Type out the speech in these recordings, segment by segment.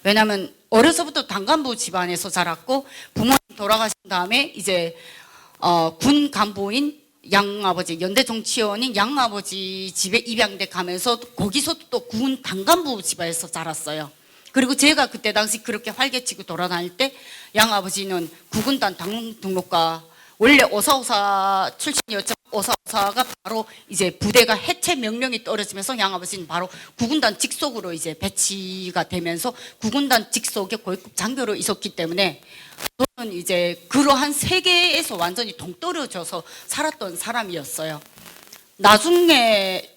왜냐하면 어려서부터 단간부 집안에서 자랐고 부모님 돌아가신 다음에 이제 군 간부인 양아버지, 연대 정치원인 양아버지 집에 입양돼 가면서 거기서 또 군 단간부 집안에서 자랐어요. 그리고 제가 그때 당시 그렇게 활개치고 돌아다닐 때 양아버지는 구군단 당등록과 원래 오사오사 출신이었지만 오사오사가 바로 이제 부대가 해체 명령이 떨어지면서 양아버지는 바로 구군단 직속으로 이제 배치가 되면서 구군단 직속의 고위급 장교로 있었기 때문에 저는 이제 그러한 세계에서 완전히 동떨어져서 살았던 사람이었어요. 나중에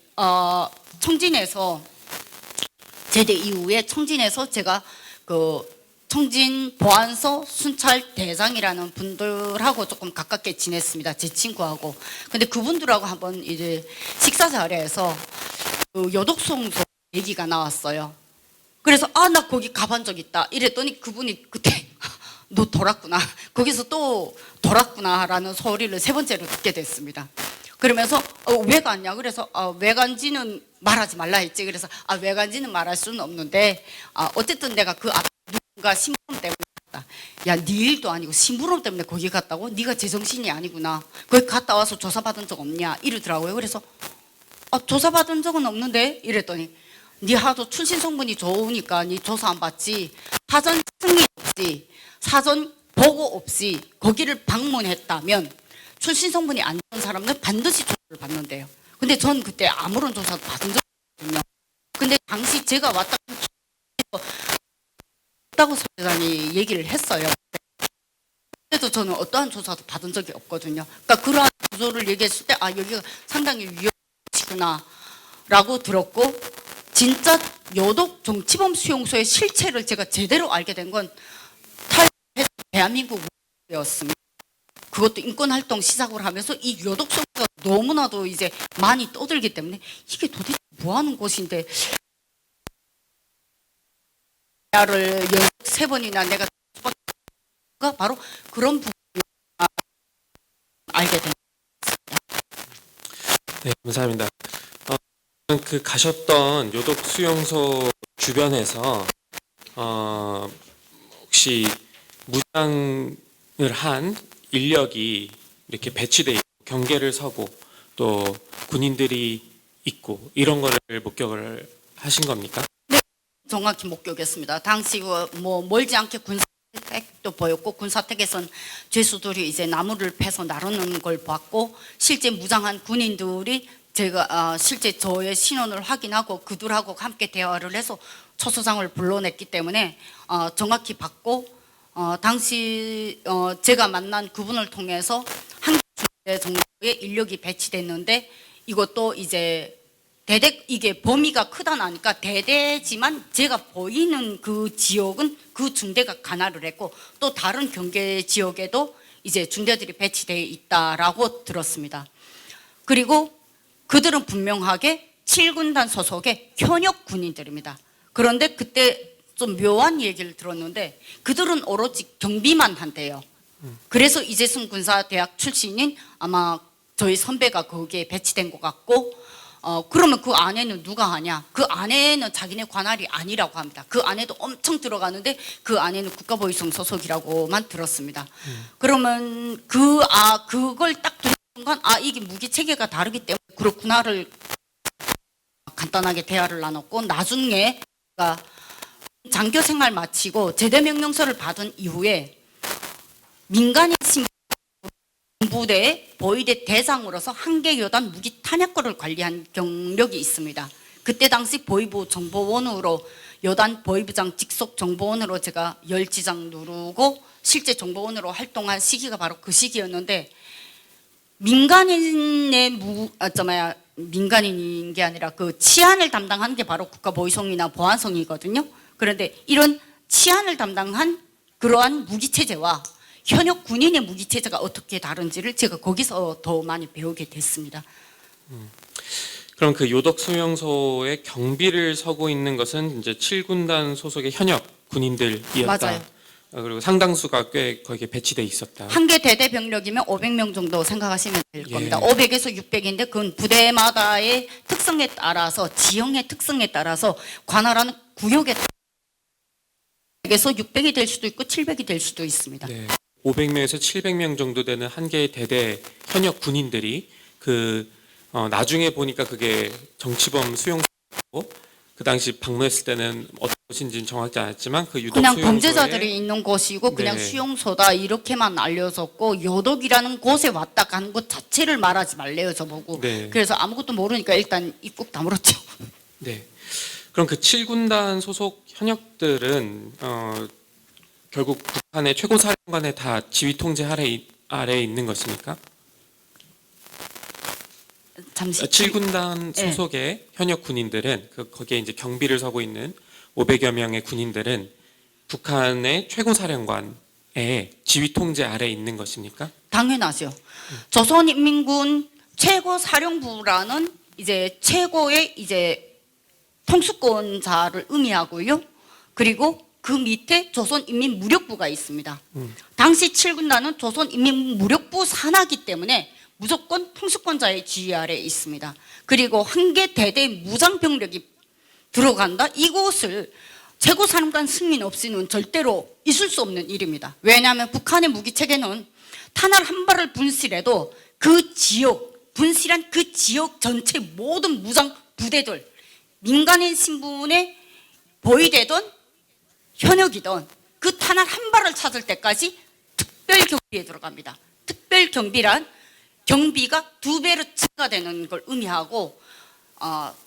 청진에서 제대 이후에 청진에서 제가 그 청진 보안서 순찰 대장이라는 분들하고 조금 가깝게 지냈습니다. 제 친구하고. 근데 그분들하고 한번 이제 식사 자리에서 그 요독송소 얘기가 나왔어요. 그래서 나 거기 가본 적 있다 이랬더니 그분이 그때 너 돌았구나, 거기서 또 돌았구나 라는 소리를 세 번째로 듣게 됐습니다. 그러면서 왜 갔냐, 그래서 왜 간지는 말하지 말라 했지. 그래서 왜 간지는 말할 수는 없는데 어쨌든 내가 그 앞에 누군가 심부름 때문에 갔다. 야, 네 일도 아니고 심부름 때문에 거기 갔다고? 네가 제정신이 아니구나. 거기 갔다 와서 조사받은 적 없냐 이러더라고요. 그래서 조사받은 적은 없는데 이랬더니 네 하도 출신 성분이 좋으니까 네 조사 안 받지, 사전 승인 없이 사전 보고 없이 거기를 방문했다면 출신 성분이 안 좋은 사람은 반드시 조사를 받는데요. 근데 전 그때 아무런 조사도 받은 적이 없거든요. 근데 당시 제가 왔다고 소대장이 얘기를 했어요. 그래도 저는 어떠한 조사도 받은 적이 없거든요. 그러니까 그러한 구조를 얘기했을 때 여기가 상당히 위험하구나 라고 들었고, 진짜 요독 정치범 수용소의 실체를 제가 제대로 알게 된 건 탈북해서 대한민국 무대였습니다. 그것도 인권활동 시작을 하면서 이 요독소가 너무나도 이제 많이 떠들기 때문에 이게 도대체 뭐 하는 곳인데 를 연속 3번이나 내가 바로 그런 부분을 알게 됩니다. 네, 감사합니다. 그 가셨던 요독 수용소 주변에서 혹시 무장을 한 인력이 이렇게 배치돼 있고 경계를 서고 또 군인들이 있고 이런 거를 목격을 하신 겁니까? 네, 정확히 목격했습니다. 당시 뭐 멀지 않게 군사택도 보였고, 군사택에선 죄수들이 이제 나무를 패서 나르는 걸 봤고, 실제 무장한 군인들이 제가 실제 저의 신원을 확인하고 그들하고 함께 대화를 해서 초소장을 불러냈기 때문에 정확히 봤고, 당시 제가 만난 그분을 통해서 한 개 정도의 인력이 배치됐는데, 이것도 이제 이게 범위가 크다 나니까 대대지만 제가 보이는 그 지역은 그 중대가 관할을 했고, 또 다른 경계 지역에도 이제 중대들이 배치되어 있다라고 들었습니다. 그리고 그들은 분명하게 7군단 소속의 현역 군인들입니다. 그런데 그때 좀 묘한 얘기를 들었는데 그들은 오로지 경비만 한대요. 그래서 이재승 군사대학 출신인 아마 저희 선배가 거기에 배치된 것 같고, 그러면 그 안에는 누가 하냐? 그 안에는 자기네 관할이 아니라고 합니다. 그 안에도 엄청 들어가는데 그 안에는 국가보위성 소속이라고만 들었습니다. 그러면 그걸 딱 듣는 순간 이게 무기 체계가 다르기 때문에 그렇구나를 간단하게 대화를 나눴고, 나중에 장교 생활 마치고 제대 명령서를 받은 이후에 민간인 부대 보위대 대장으로서 한계 여단 무기 탄약고를 관리한 경력이 있습니다. 그때 당시 보위부 정보원으로 여단 보위부장 직속 정보원으로 제가 열지장 누르고 실제 정보원으로 활동한 시기가 바로 그 시기였는데, 민간인인 게 아니라 그 치안을 담당하는 게 바로 국가보위성이나 보안성이거든요. 그런데 이런 치안을 담당한 그러한 무기체제와 현역 군인의 무기체제가 어떻게 다른지를 제가 거기서 더 많이 배우게 됐습니다. 그럼 그 요독 수용소의 경비를 서고 있는 것은 이제 7군단 소속의 현역 군인들이었다. 맞아요. 그리고 상당수가 꽤 거기에 배치돼 있었다. 한 개 대대 병력이면 500명 정도 생각하시면 될 겁니다. 예. 500에서 600인데 그건 부대마다의 특성에 따라서, 지형의 특성에 따라서 관할하는 구역에 500에서 600이 될 수도 있고 700이 될 수도 있습니다. 네. 500명에서 700명 정도 되는 한 개의 대대 현역 군인들이 나중에 보니까 그게 정치범 수용소고 그 당시 방문했을 때는 어떤 곳인지는 정확히 않았지만 그 유독 그냥 수용소에 범죄자들이 있는 곳이고 그냥 네. 수용소다 이렇게만 알려졌고 요독이라는 곳에 왔다 간 것 자체를 말하지 말래요 저보고. 네. 그래서 아무것도 모르니까 일단 입국 다물었죠. 네. 그럼 그 7군단 소속 현역들은 결국 북한의 최고사령관의 다 지휘 통제 아래에 있는 것입니까? 잠시 7군단 네. 소속의 현역 군인들은 거기에 이제 경비를 서고 있는 500여 명의 군인들은 북한의 최고사령관의 지휘 통제 아래에 있는 것입니까? 당연하죠. 조선인민군 최고사령부라는 이제 최고의 이제 통수권자를 의미하고요. 그리고 그 밑에 조선인민무력부가 있습니다. 당시 7군단은 조선인민무력부 산하기 때문에 무조건 통수권자의 지휘 아래에 있습니다. 그리고 한 개 대대 무장병력이 들어간다? 이곳을 최고사령관 승인 없이는 절대로 있을 수 없는 일입니다. 왜냐하면 북한의 무기체계는 탄알 한 발을 분실해도 그 지역, 분실한 그 지역 전체 모든 무장 부대들, 민간인 신분에 보위되던 현역이던 그 탄알 한 발을 찾을 때까지 특별경비에 들어갑니다. 특별경비란 경비가 2배로 증가되는 걸 의미하고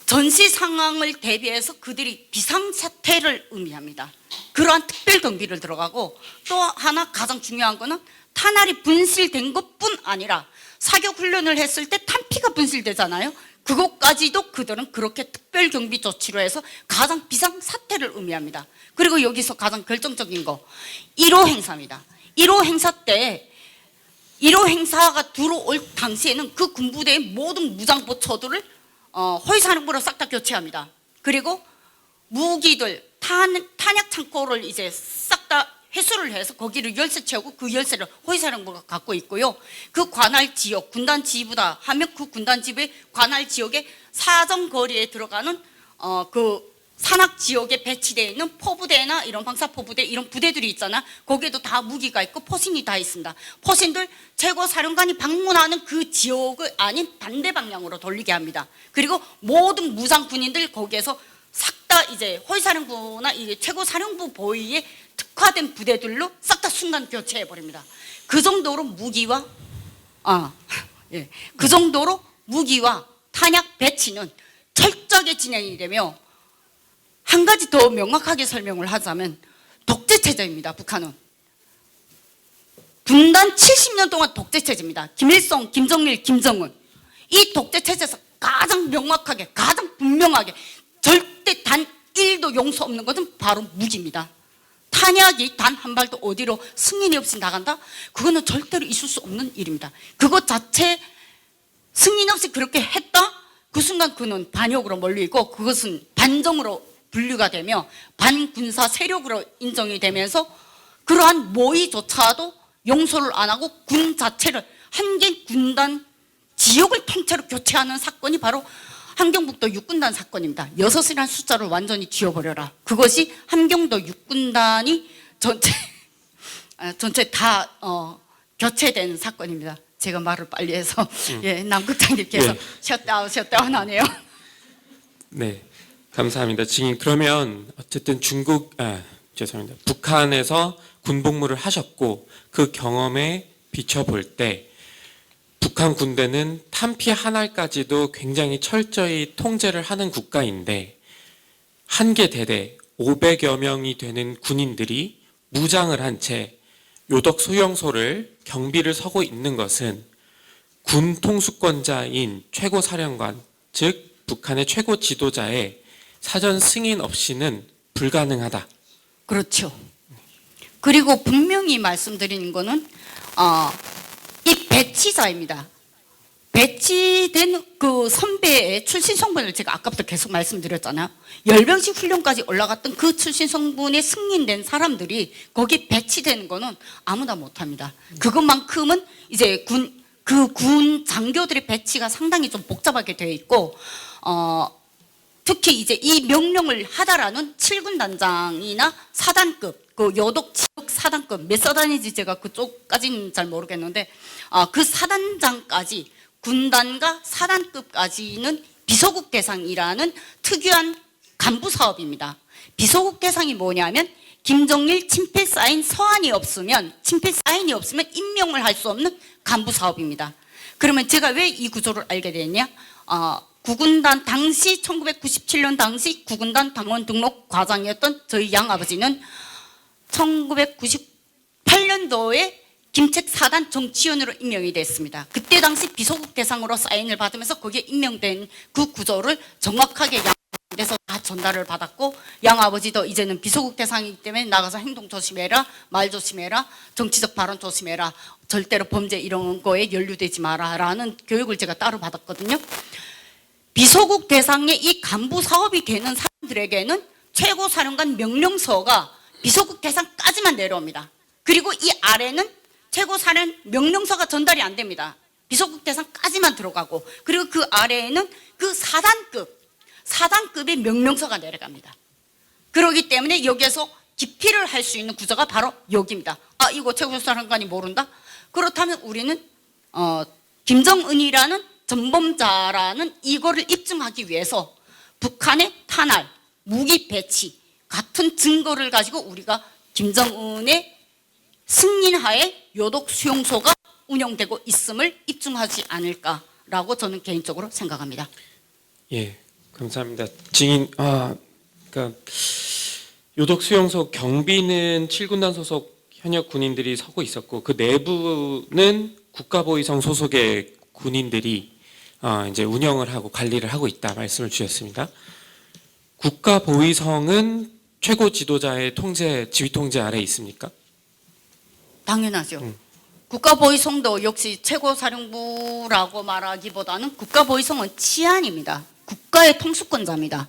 전시 상황을 대비해서 그들이 비상사태를 의미합니다. 그러한 특별경비를 들어가고 또 하나 가장 중요한 거는 탄알이 분실된 것뿐 아니라 사격훈련을 했을 때 탄피가 분실되잖아요. 그것까지도 그들은 그렇게 특별경비 조치로 해서 가장 비상사태를 의미합니다. 그리고 여기서 가장 결정적인 거 1호 행사입니다. 1호 행사 때 1호 행사가 들어올 당시에는 그 군부대의 모든 무장보초들을 허위사령부로 싹 다 교체합니다. 그리고 무기들, 탄약 창고를 이제 싹 다 회수를 해서 거기를 열쇠 채우고 그 열쇠를 허위사령부가 갖고 있고요. 그 관할 지역, 군단 지휘부다 하면 그 군단 지휘부의 관할 지역의 사정거리에 들어가는 그 산악 지역에 배치되어 있는 포부대나 이런 방사포부대 이런 부대들이 있잖아. 거기에도 다 무기가 있고 포신이 다 있습니다. 포신들 최고사령관이 방문하는 그 지역을 아닌 반대 방향으로 돌리게 합니다. 그리고 모든 무장 군인들 거기에서 싹 다 이제 허위사령부나 이게 최고사령부 보위에 특화된 부대들로 싹 다 순간 교체해 버립니다. 그 정도로 무기와 그 정도로 무기와 탄약 배치는 철저하게 진행이 되며 한 가지 더 명확하게 설명을 하자면 독재체제입니다. 북한은 분단 70년 동안 독재체제입니다. 김일성, 김정일, 김정은 이 독재체제에서 가장 명확하게 가장 분명하게 절대 단 1도 용서 없는 것은 바로 무기입니다. 탄약이 단 한 발도 어디로 승인이 없이 나간다? 그거는 절대로 있을 수 없는 일입니다. 그것 자체 승인 없이 그렇게 했다? 그 순간 그는 반역으로 몰리고 그것은 반정으로 분류가 되며 반군사 세력으로 인정이 되면서 그러한 모의조차도 용서를 안 하고 군 자체를 한 개 군단 지역을 통째로 교체하는 사건이 바로 함경북도 육군단 사건입니다. 6이라는 숫자를 완전히 지워버려라. 그것이 함경도 육군단이 전체 다 교체된 사건입니다. 제가 말을 빨리 해서 남국장님께서 셧다운 하네요. 네, 감사합니다. 지금 그러면 어쨌든 죄송합니다. 북한에서 군복무를 하셨고 그 경험에 비춰볼 때 북한 군대는 탄피 한 알까지도 굉장히 철저히 통제를 하는 국가인데 한 개 대대 500여 명이 되는 군인들이 무장을 한 채 요덕 수용소를 경비를 서고 있는 것은 군 통수권자인 최고사령관, 즉 북한의 최고 지도자의 사전 승인 없이는 불가능하다. 그렇죠. 그리고 분명히 말씀드리는 거는 이 배치자입니다. 배치된 그 선배의 출신 성분을 제가 아까부터 계속 말씀드렸잖아요. 열병식 훈련까지 올라갔던 그 출신 성분에 승인된 사람들이 거기 배치되는 거는 아무나 못합니다. 그것만큼은 이제 군 장교들의 배치가 상당히 좀 복잡하게 되어 있고 특히 이제 이 명령을 하다라는 7군 단장이나 사단급 그 요독 지역 사단급 몇 사단인지 제가 그쪽까지는 잘 모르겠는데 그 사단장까지 군단과 사단급까지는 비소국 대상이라는 특유한 간부 사업입니다. 비소국 대상이 뭐냐면 김정일 친필 사인이 없으면 임명을 할 수 없는 간부 사업입니다. 그러면 제가 왜 이 구조를 알게 됐냐? 구군단 당시 1997년 당시 구군단 당원 등록 과장이었던 저희 양아버지는 1998년도에 김책 사단 정치위원으로 임명이 됐습니다. 그때 당시 비소국 대상으로 사인을 받으면서 거기에 임명된 그 구조를 정확하게 양아버지에서 다 전달을 받았고, 양아버지도 이제는 비소국 대상이기 때문에 나가서 행동 조심해라, 말 조심해라, 정치적 발언 조심해라, 절대로 범죄 이런 거에 연루되지 마라라는 교육을 제가 따로 받았거든요. 비소국 대상의 이 간부 사업이 되는 사람들에게는 최고사령관 명령서가 비소국 대상까지만 내려옵니다. 그리고 이 아래는 최고사령 명령서가 전달이 안 됩니다. 비소국 대상까지만 들어가고, 그리고 그 아래에는 그 사단급의 명령서가 내려갑니다. 그렇기 때문에 여기에서 기피를 할 수 있는 구조가 바로 여기입니다. 이거 최고사령관이 모른다? 그렇다면 우리는 김정은이라는 전범자라는 이거를 입증하기 위해서 북한의 탄알, 무기 배치 같은 증거를 가지고 우리가 김정은의 승인하에 요독 수용소가 운영되고 있음을 입증하지 않을까라고 저는 개인적으로 생각합니다. 예, 감사합니다. 증인, 그러니까 요독 수용소 경비는 7군단 소속 현역 군인들이 서고 있었고, 그 내부는 국가보위성 소속의 군인들이 이제 운영을 하고 관리를 하고 있다 말씀을 주셨습니다. 국가보위성은 최고 지도자의 지휘 통제 아래에 있습니까? 당연하죠. 국가보위성도 역시 최고사령부라고 말하기보다는 국가보위성은 치안입니다. 국가의 통수권자입니다.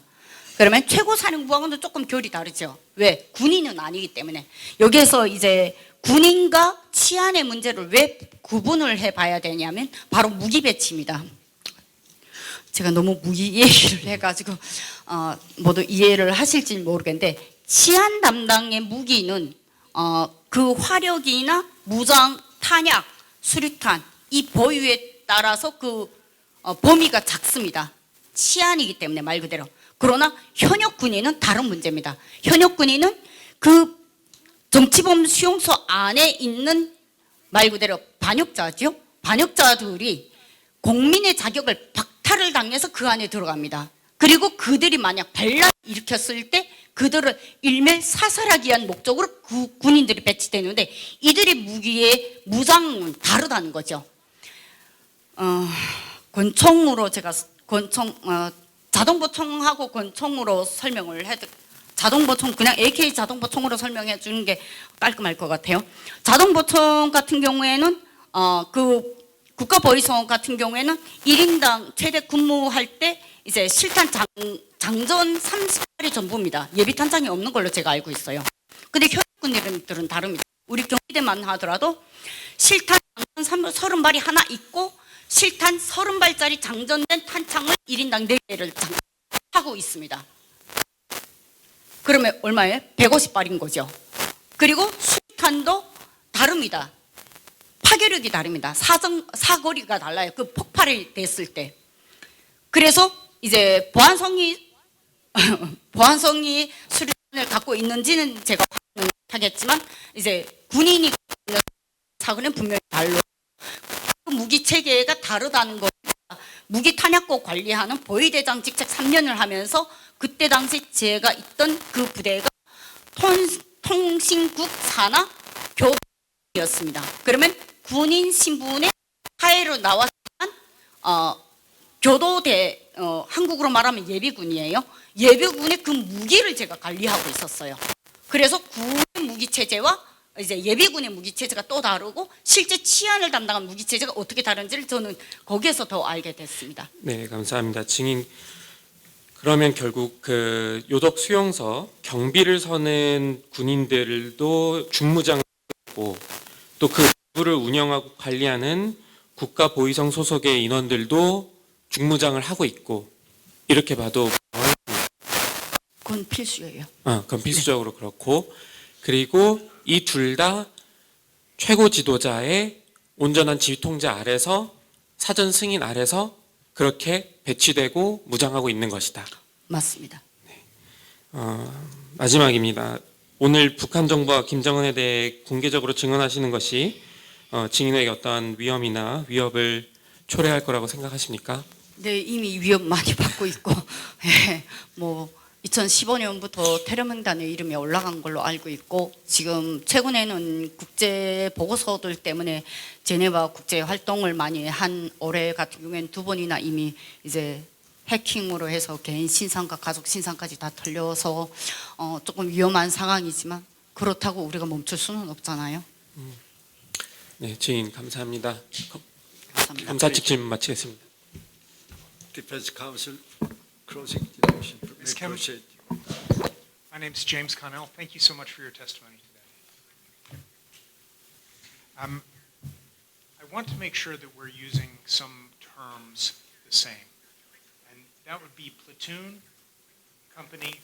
그러면 최고사령부하고는 조금 결이 다르죠. 왜? 군인은 아니기 때문에. 여기에서 이제 군인과 치안의 문제를 왜 구분을 해봐야 되냐면 바로 무기 배치입니다. 제가 너무 무기 얘기를 해가지고 모두 이해를 하실지 모르겠는데, 치안 담당의 무기는 그 화력이나 무장, 탄약, 수류탄 이 보유에 따라서 그 범위가 작습니다. 치안이기 때문에 말 그대로. 그러나 현역 군인은 다른 문제입니다. 현역 군인은 그 정치범 수용소 안에 있는 말 그대로 반역자죠. 반역자들이 국민의 자격을 박탈을 당해서 그 안에 들어갑니다. 그리고 그들이 만약 반란을 일으켰을 때 그들을 일멸 사살하기 위한 목적으로 그 군인들이 배치되는데, 이들의 무기의 무장은 다르다는 거죠. 권총으로 제가 자동보총하고 권총으로 설명을 자동보총 그냥 AK 자동보총으로 설명해 주는 게 깔끔할 것 같아요. 자동보총 같은 경우에는 그 국가보위성 같은 경우에는 1인당 최대 근무할 때 이제 실탄 장전 30발이 전부입니다. 예비탄창이 없는 걸로 제가 알고 있어요. 근데 현역군들은 다릅니다. 우리 경비대만 하더라도 실탄 장전 30발이 하나 있고 실탄 30발짜리 장전된 탄창을 1인당 4개를 하고 있습니다. 그러면 얼마예요? 150발인 거죠. 그리고 수탄도 다릅니다. 파괴력이 다릅니다. 사거리가 달라요. 그 폭발이 됐을 때. 그래서 이제 보안성이 수류탄을 갖고 있는지는 제가 확인은 하겠지만, 이제 군인이 있는 사거리는 분명히 달로 무기 체계가 다르다는 겁니다. 무기 탄약고 관리하는 보위대장 직책 3년을 하면서 그때 당시 제가 있던 그 부대가 통신국 산하 교도였습니다. 그러면 군인 신분의 하에로 나왔지만 교도대 한국으로 말하면 예비군이에요. 예비군의 그 무기를 제가 관리하고 있었어요. 그래서 군의 무기 체제와 이제 예비군의 무기 체제가 또 다르고 실제 치안을 담당한 무기 체제가 어떻게 다른지를 저는 거기에서 더 알게 됐습니다. 네, 감사합니다. 증인, 그러면 결국 그 요독 수용소 경비를 서는 군인들도 중무장을 하고, 또 그 부를 운영하고 관리하는 국가보위성 소속의 인원들도 중무장을 하고 있고, 이렇게 봐도 그건 필수예요. 그건 필수적으로 그렇고, 그리고 이 둘 다 최고 지도자의 온전한 지휘 통제 아래서 사전 승인 아래서 그렇게 배치되고 무장하고 있는 것이다. 맞습니다. 마지막입니다. 오늘 북한 정부와 김정은에 대해 공개적으로 증언하시는 것이 증인에게 어떠한 위험이나 위협을 초래할 거라고 생각하십니까? 네, 이미 위협 많이 받고 있고, 예, 뭐 2015년부터 테러명단의 이름이 올라간 걸로 알고 있고, 지금 최근에는 국제 보고서들 때문에 제네바 국제 활동을 많이 한 올해 같은 경우에는 2번이나 이미 이제 해킹으로 해서 개인 신상과 가족 신상까지 다 털려서 조금 위험한 상황이지만 그렇다고 우리가 멈출 수는 없잖아요. 네, 증인 감사합니다. 감사합니다. 검사측 질문 마치겠습니다. Defense Counsel, closing the motion. Ms. Kim? Proceed. My name is James Connell. Thank you so much for your testimony today. I want to make sure that we're using some terms the same. And that would be platoon, company,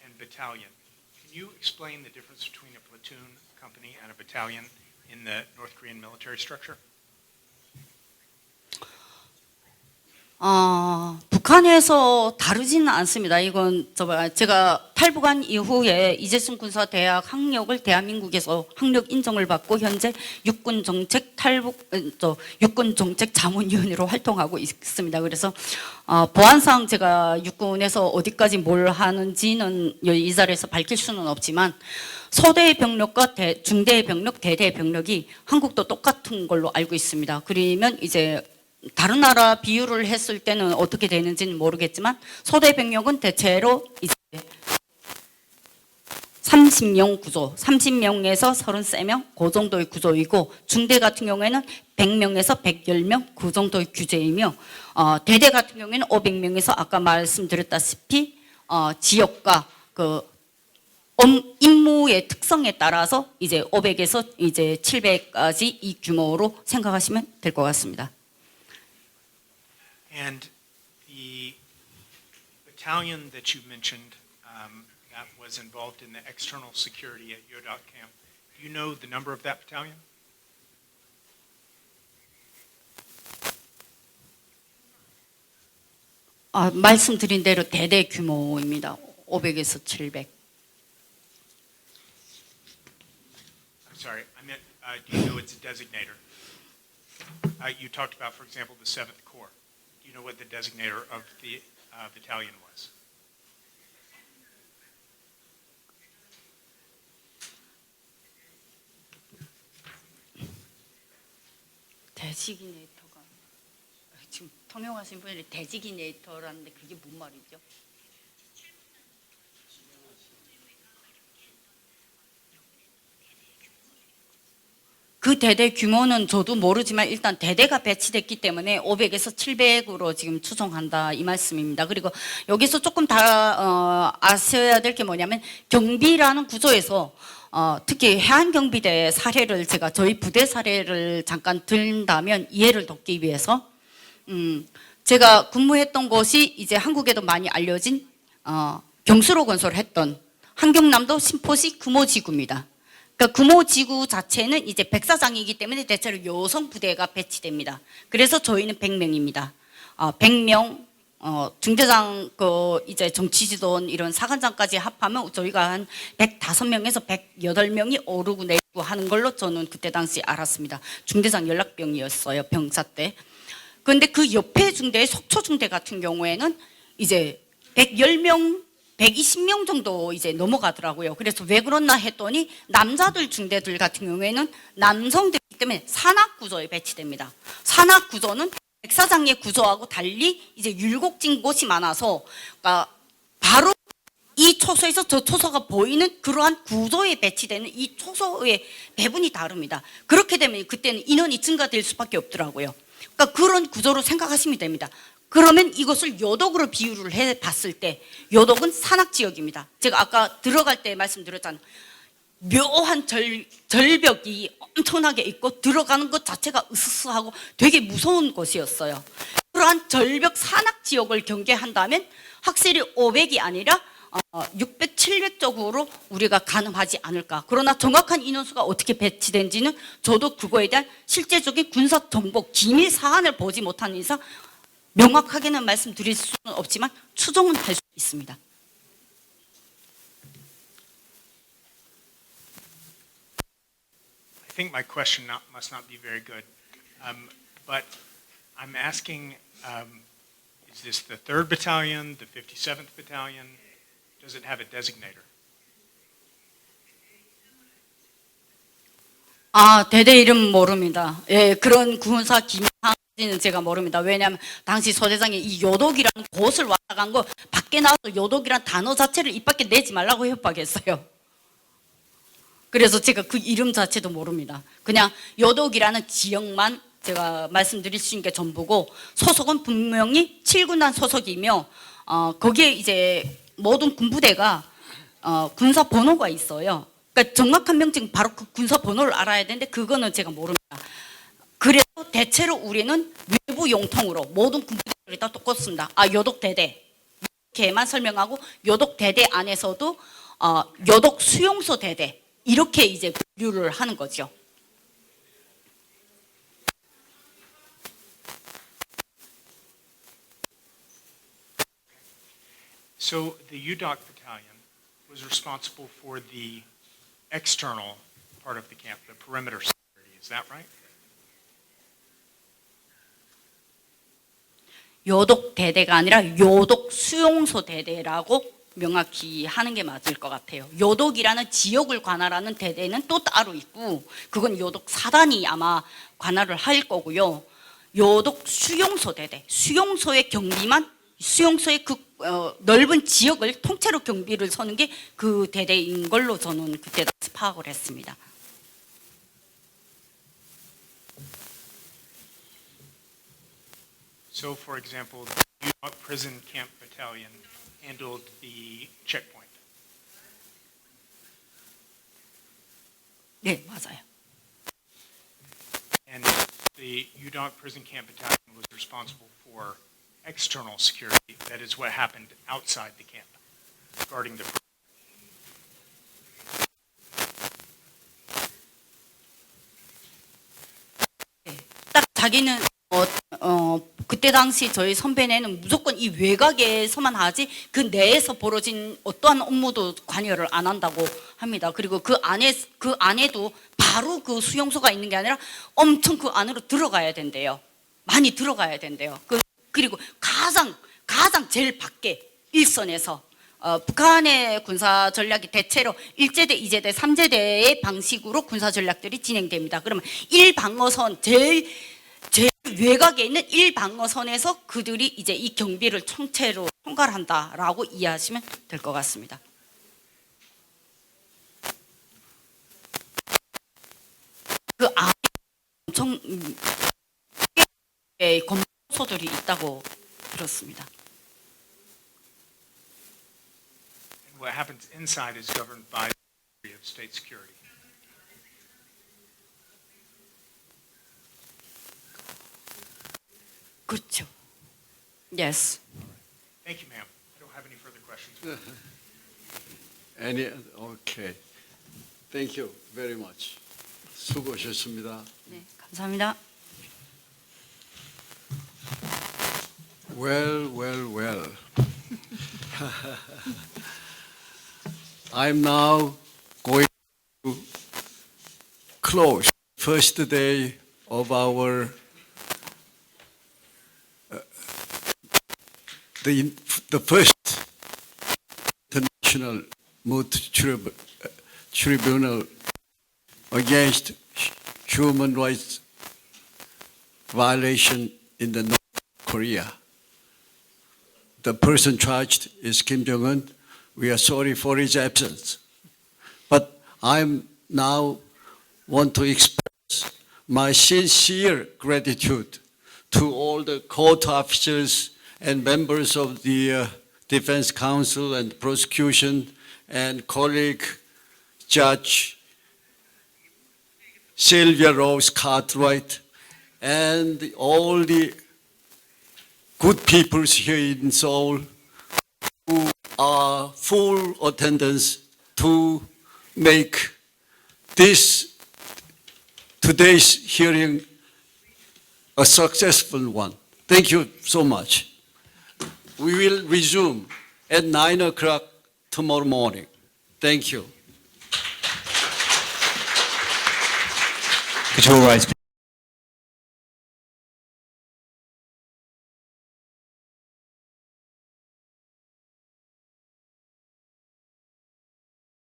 and battalion. Can you explain the difference between a platoon, company, and a battalion in the North Korean military structure? 북한에서 다르지는 않습니다. 이건 제가 탈북한 이후에 이재승 군사대학 학력을 대한민국에서 학력 인정을 받고 현재 육군 정책 자문위원으로 활동하고 있습니다. 그래서 보안상 제가 육군에서 어디까지 뭘 하는지는 이 자리에서 밝힐 수는 없지만 소대의 병력과 중대의 병력, 대대의 병력이 한국도 똑같은 걸로 알고 있습니다. 그러면 이제 다른 나라 비율을 했을 때는 어떻게 되는지는 모르겠지만 소대 병력은 대체로 이제 30명 구조, 30명에서 33명 그 정도의 구조이고, 중대 같은 경우에는 100명에서 110명 그 정도의 규제이며, 대대 같은 경우에는 500명에서 아까 말씀드렸다시피 지역과 그 임무의 특성에 따라서 이제 500에서 이제 700까지 이 규모로 생각하시면 될 것 같습니다. And the battalion that you mentioned that was involved in the external security at Yodok camp, do you know the number of that battalion? 말씀드린 대로 대대 규모입니다. 500에서 700. I'm sorry, I meant, do you know its designator? You talked about, for example, the 7th Corps. Do you know what the designator of the battalion was? 데지기네이터가 지금 통역하신 분이 데지기네이터라는데 그게 뭔 말이죠? 그 대대 규모는 저도 모르지만 일단 대대가 배치됐기 때문에 500에서 700으로 지금 추정한다 이 말씀입니다. 그리고 여기서 조금 다 아셔야 될 게 뭐냐면 경비라는 구조에서 특히 해안경비대 사례를 제가 저희 부대 사례를 잠깐 든다면 이해를 돕기 위해서 제가 근무했던 곳이 이제 한국에도 많이 알려진 경수로 건설했던 한경남도 신포시 금호지구입니다. 그러니까 금호지구 자체는 이제 백사장이기 때문에 대체로 여성 부대가 배치됩니다. 그래서 저희는 100명입니다. 100명 중대장 이제 정치지도원 이런 사관장까지 합하면 저희가 한 105명에서 108명이 오르고 내리고 하는 걸로 저는 그때 당시 알았습니다. 중대장 연락병이었어요, 병사 때. 그런데 그 옆에 중대 속초중대 같은 경우에는 이제 110명 120명 정도 이제 넘어가더라고요. 그래서 왜 그렇나 했더니 남자들 중대들 같은 경우에는 남성들이기 때문에 산악구조에 배치됩니다. 산악구조는 백사장의 구조하고 달리 이제 율곡진 곳이 많아서 그러니까 바로 이 초소에서 저 초소가 보이는 그러한 구조에 배치되는 이 초소의 배분이 다릅니다. 그렇게 되면 그때는 인원이 증가될 수밖에 없더라고요. 그러니까 그런 구조로 생각하시면 됩니다. 그러면 이것을 요독으로 비유를 해 봤을 때 요독은 산악지역입니다. 제가 아까 들어갈 때 말씀드렸잖아요. 묘한 절벽이 엄청나게 있고 들어가는 것 자체가 으스스하고 되게 무서운 곳이었어요. 그러한 절벽 산악지역을 경계한다면 확실히 500이 아니라 600, 700쪽으로 우리가 가능하지 않을까. 그러나 정확한 인원수가 어떻게 배치된지는 저도 그거에 대한 실제적인 군사 정보 기밀 사안을 보지 못한 이상 명확하게는 말씀드릴 수는 없지만 추정은 할 수 있습니다. I think my question must not be very good, but I'm asking, is this the 3rd Battalion, the 57th Battalion? Does it have a designator? 대대 이름 모릅니다. 예, 그런 군사 기밀사항은 제가 모릅니다. 왜냐하면 당시 소대장이 이 요독이라는 곳을 왔다 간 거 밖에 나와서 요독이라는 단어 자체를 입 밖에 내지 말라고 협박했어요. 그래서 제가 그 이름 자체도 모릅니다. 그냥 요독이라는 지역만 제가 말씀드릴 수 있는 게 전부고, 소속은 분명히 7군단 소속이며 거기에 이제 모든 군부대가 군사 번호가 있어요. 그러니까 정확한 명칭 바로 그 군사 번호를 알아야 되는데 그거는 제가 모릅니다. 그래서 대체로 우리는 외부 용통으로 모든 군부대들이 다 똑같습니다. 요독대대 이렇게만 설명하고, 요독대대 안에서도 요독 수용소 대대 이렇게 이제 분류를 하는 거죠. So the UDOC Battalion was responsible for the external part of the camp, the perimeter security, is that right? 요독 대대가 아니라 요독 수용소 대대라고 명확히 하는 게 맞을 것 같아요. 요독이라는 지역을 관할하는 대대는 또 따로 있고, 그건 요독 사단이 아마 관할을 할 거고요. 요독 수용소 대대, 수용소의 경비만, 수용소의 그 넓은 지역을 통째로 경비를 서는 게 그 대대인 걸로 저는 그때 파악을 했습니다. So, for example, the UDOC Prison Camp Battalion handled the checkpoint. 네, 맞아요. And the UDOC Prison Camp Battalion was responsible for external security. That is what happened outside the camp, guarding the. 딱 자기는 그때 당시 저희 선배네는 무조건 이 외곽에서만 하지 그 내에서 벌어진 어떠한 업무도 관여를 안 한다고 합니다. 그리고 그 안에도 바로 그 수용소가 있는 게 아니라 엄청 그 안으로 들어가야 된대요. 많이 들어가야 된대요. 그리고 가장 제일 밖에 일선에서 북한의 군사 전략이 대체로 1제대, 2제대, 3제대의 방식으로 군사 전략들이 진행됩니다. 그러면 1방어선 제일 외곽에 있는 1방어선에서 그들이 이제 이 경비를 통째로 총괄한다라고 이해하시면 될 것 같습니다. 그 안에 엄청 검소들이 있다고 들었습니다. And what happens inside is governed by the Secretary of State Security. 그렇죠. Yes. Thank you, ma'am. I don't have any further questions. Okay. Thank you very much. 수고하셨습니다. 네, 감사합니다. Well. I'm now going to close first day of our the first international moot tribunal against human rights violation in the North Korea. The person charged is Kim Jong-un. We are sorry for his absence. But I now want to express my sincere gratitude to all the court officers and members of the Defense Council and prosecution and colleague Judge Sylvia Rose Cartwright and all the good people here in Seoul who full attendance to make today's hearing a successful one. Thank you so much. We will resume at 9 o'clock tomorrow morning. Thank you. Could you all rise, please?